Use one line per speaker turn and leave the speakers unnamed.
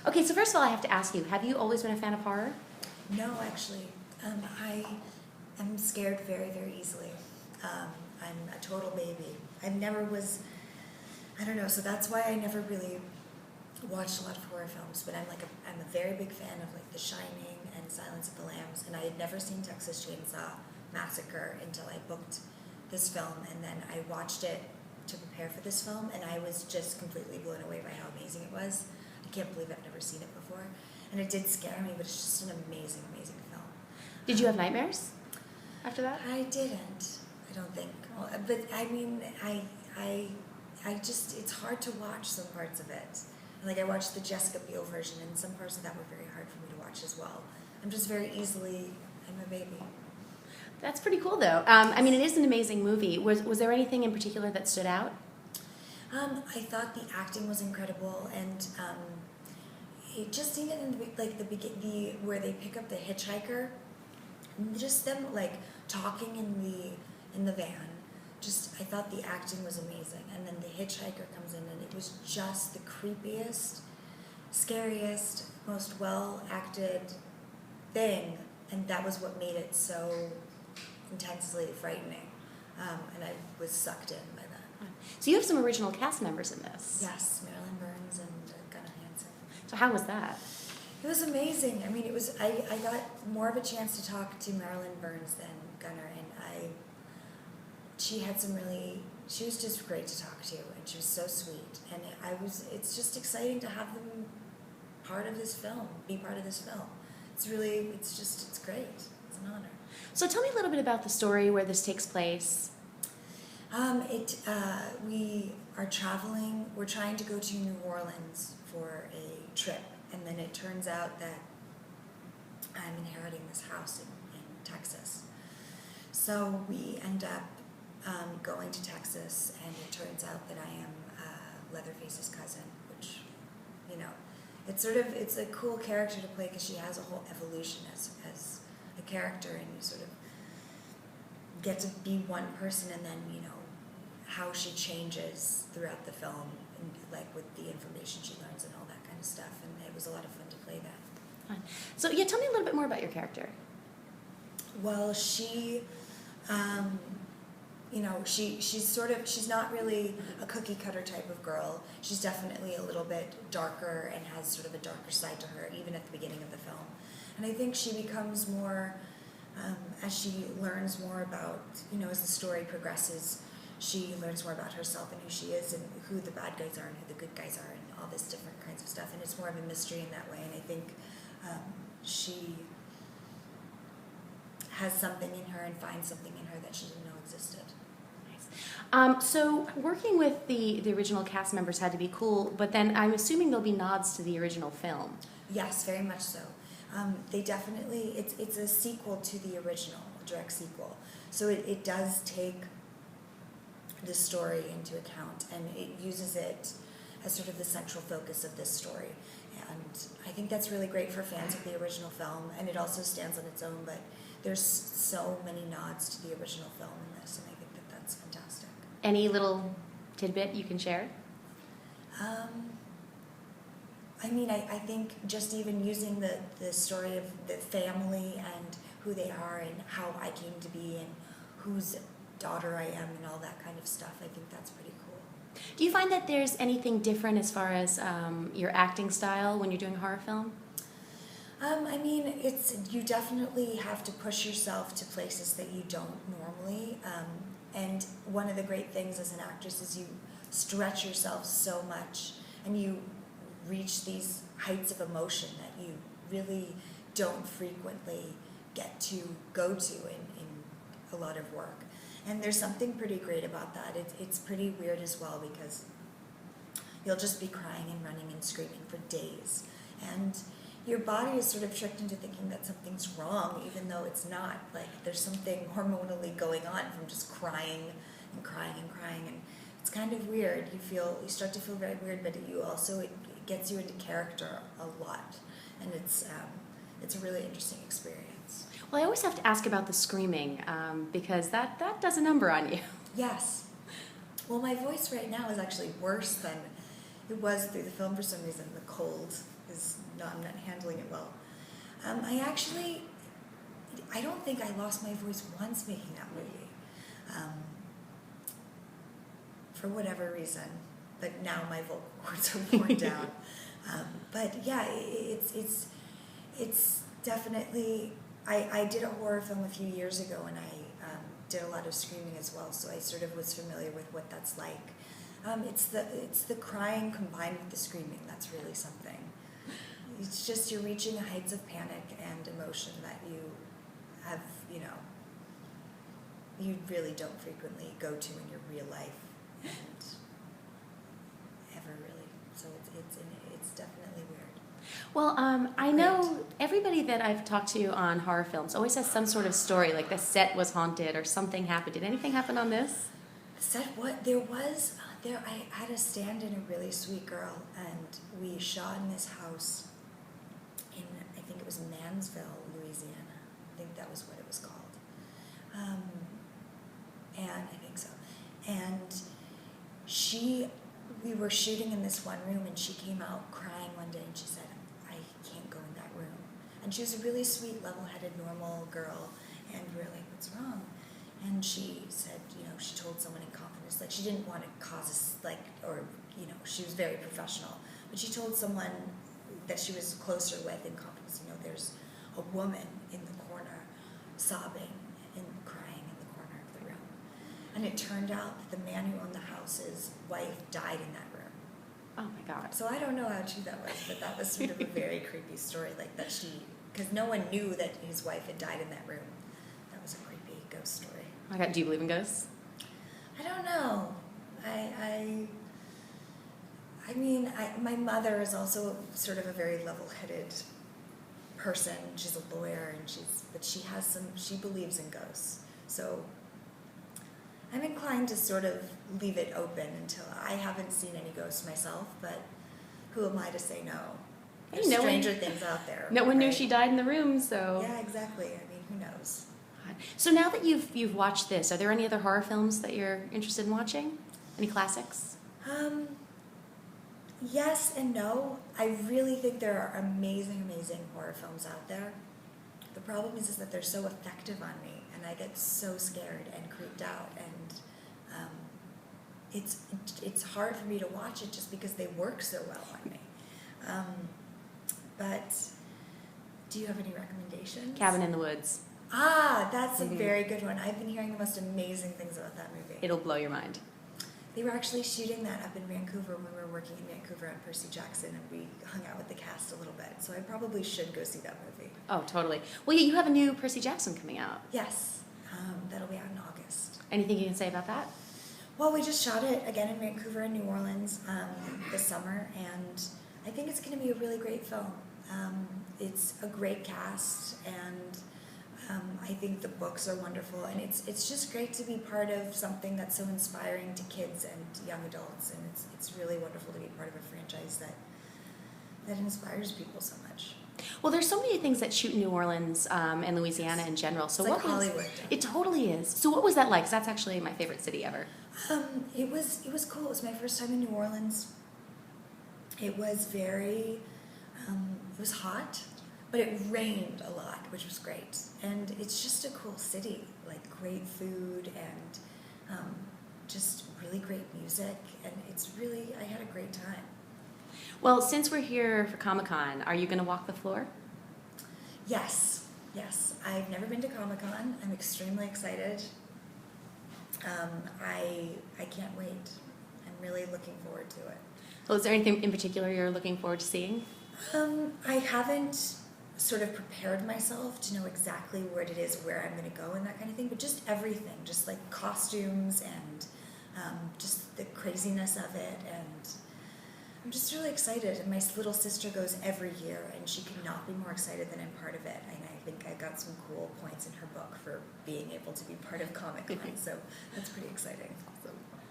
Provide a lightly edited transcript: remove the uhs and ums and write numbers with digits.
Okay, so first of all, I have to ask you, have you always been a fan of horror?
No, actually. I am scared very, very easily. I'm a total baby. I never was, I don't know, so that's why I never really watched a lot of horror films, but I'm a very big fan of like The Shining and Silence of the Lambs, and I had never seen Texas Chainsaw Massacre until I booked this film, and then I watched it to prepare for this film, and I was just completely blown away by how amazing it was. I can't believe I've never seen it before, and it did scare me, but it's just an amazing, amazing film.
Did you have nightmares after that?
I didn't. I don't think. Well, but I mean, I just, it's hard to watch some parts of it. Like I watched the Jessica Biel version, and some parts of that were very hard for me to watch as well. I'm just very easily, I'm a baby.
That's pretty cool, though. I mean, it is an amazing movie. Was there anything in particular that stood out?
I thought the acting was incredible, and it just even in the where they pick up the hitchhiker, just them like talking in the van. Just I thought the acting was amazing, and then the hitchhiker comes in, and it was just the creepiest, scariest, most well acted thing, and that was what made it so intensely frightening, and I was sucked in by that.
So you have some original cast members in this.
Yes, Marilyn Burns and Gunnar Hansen.
So how was that?
It was amazing. I mean, it was. I got more of a chance to talk to Marilyn Burns than Gunnar, and she had some really. She was just great to talk to, and she was so sweet. And it's just exciting to have them part of this film, be part of this film. It's great. It's an honor.
So tell me a little bit about the story where this takes place.
We are traveling. We're trying to go to New Orleans for a trip, and then it turns out that I'm inheriting this house in Texas. So we end up going to Texas, and it turns out that I am Leatherface's cousin, which, you know, it's a cool character to play because she has a whole evolution as a character, and you sort of get to be one person, and then, you know, how she changes throughout the film, and like with the information she learns and all that kind of stuff, and it was a lot of fun to play that.
Fun. So yeah, tell me a little bit more about your character.
Well, she, you know, she's not really a cookie cutter type of girl. She's definitely a little bit darker and has sort of a darker side to her, even at the beginning of the film. And I think she becomes more, as she learns more about, you know, as the story progresses, she learns more about herself and who she is and who the bad guys are and who the good guys are and all this different kinds of stuff. And it's more of a mystery in that way. And I think she has something in her and finds something in her that she didn't know existed.
Nice. So working with the original cast members had to be cool, but then I'm assuming there'll be nods to the original film.
Yes, very much so. They definitely, it's a sequel to the original, a direct sequel. So it does take the story into account, and it uses it as sort of the central focus of this story. And I think that's really great for fans of the original film, and it also stands on its own, but there's so many nods to the original film in this, and I think that that's fantastic.
Any little tidbit you can share?
I mean, I think just even using the story of the family and who they are and how I came to be and whose daughter I am and all that kind of stuff, I think that's pretty cool.
Do you find that there's anything different as far as your acting style when you're doing a horror film?
I mean, you definitely have to push yourself to places that you don't normally. And one of the great things as an actress is you stretch yourself so much, and you reach these heights of emotion that you really don't frequently get to go to in a lot of work. And there's something pretty great about that. It's pretty weird as well, because you'll just be crying and running and screaming for days. And your body is sort of tricked into thinking that something's wrong, even though it's not. Like, there's something hormonally going on from just crying and crying and crying. And it's kind of weird. You start to feel very weird, but it gets you into character a lot. And it's a really interesting experience.
Well, I always have to ask about the screaming, because that does a number on you.
Yes. Well, my voice right now is actually worse than it was through the film for some reason. The cold is I'm not handling it well. I don't think I lost my voice once making that movie, for whatever reason. But now my vocal cords are worn down. But yeah, it's definitely. I did a horror film a few years ago, and I did a lot of screaming as well, so I sort of was familiar with what that's like. It's the crying combined with the screaming that's really something. It's just you're reaching the heights of panic and emotion that you have, you really don't frequently go to in your real life, and ever really. So it's definitely weird.
Well, I know everybody that I've talked to on horror films always has some sort of story, like the set was haunted or something happened. Did anything happen on this?
Set what? I had a stand-in, a really sweet girl, and we shot in this house in, I think it was Mansville, Louisiana. I think that was what it was called. And I think so. And we were shooting in this one room, and she came out crying one day, and she said, I can't go in that room. And she was a really sweet, level-headed, normal girl, and we were like, what's wrong? And she said, she told someone in confidence, like she didn't want to cause she was very professional, but she told someone that she was closer with in confidence, there's a woman in the corner sobbing and crying in the corner of the room. And it turned out that the man who owned the house's wife died in that room.
Oh my God.
So I don't know how true that was, but that was sort of a very creepy story, like that because no one knew that his wife had died in that room. That was a creepy ghost story.
Oh my God, do you believe in ghosts?
I don't know. My mother is also sort of a very level-headed person. She's a lawyer, but she believes in ghosts. So I'm inclined to sort of leave it open until I haven't seen any ghosts myself, but who am I to say no? There's stranger things out there.
No one knew she died in the room, so.
Yeah, exactly. Who knows?
So now that you've watched this, are there any other horror films that you're interested in watching? Any classics?
Yes and no. I really think there are amazing, amazing horror films out there. The problem is that they're so effective on me, and I get so scared and creeped out, and it's hard for me to watch it just because they work so well on me. But do you have any recommendations?
Cabin in the Woods.
That's a very good one. I've been hearing the most amazing things about that movie.
It'll blow your mind.
They were actually shooting that up in Vancouver when we were working in Vancouver on Percy Jackson, and we hung out with the cast a little bit. So I probably should go see that movie.
Oh, totally. Well, yeah, you have a new Percy Jackson coming out.
Yes. That'll be out in August.
Anything you can say about that?
Well, we just shot it again in Vancouver and New Orleans this summer, and I think it's going to be a really great film. It's a great cast, and I think the books are wonderful, and it's just great to be part of something that's so inspiring to kids and young adults, and it's really wonderful to be part of a franchise that inspires people so much.
Well, there's so many things that shoot in New Orleans and Louisiana in general. So
it's like Hollywood.
It totally is. So what was that like? 'Cause that's actually my favorite city ever.
It was cool. It was my first time in New Orleans. It was it was hot, but it rained a lot, which was great. And it's just a cool city, like great food and just really great music. And I had a great time.
Well, since we're here for Comic-Con, are you going to walk the floor?
Yes. I've never been to Comic-Con. I'm extremely excited. I can't wait. I'm really looking forward to it.
Well, is there anything in particular you're looking forward to seeing?
I haven't sort of prepared myself to know exactly what it is, where I'm going to go and that kind of thing, but just everything, just like costumes and just the craziness of it, and I'm just really excited. And my little sister goes every year, and she could not be more excited that I'm part of it, and I think I got some cool points in her book for being able to be part of Comic-Con, so that's pretty exciting.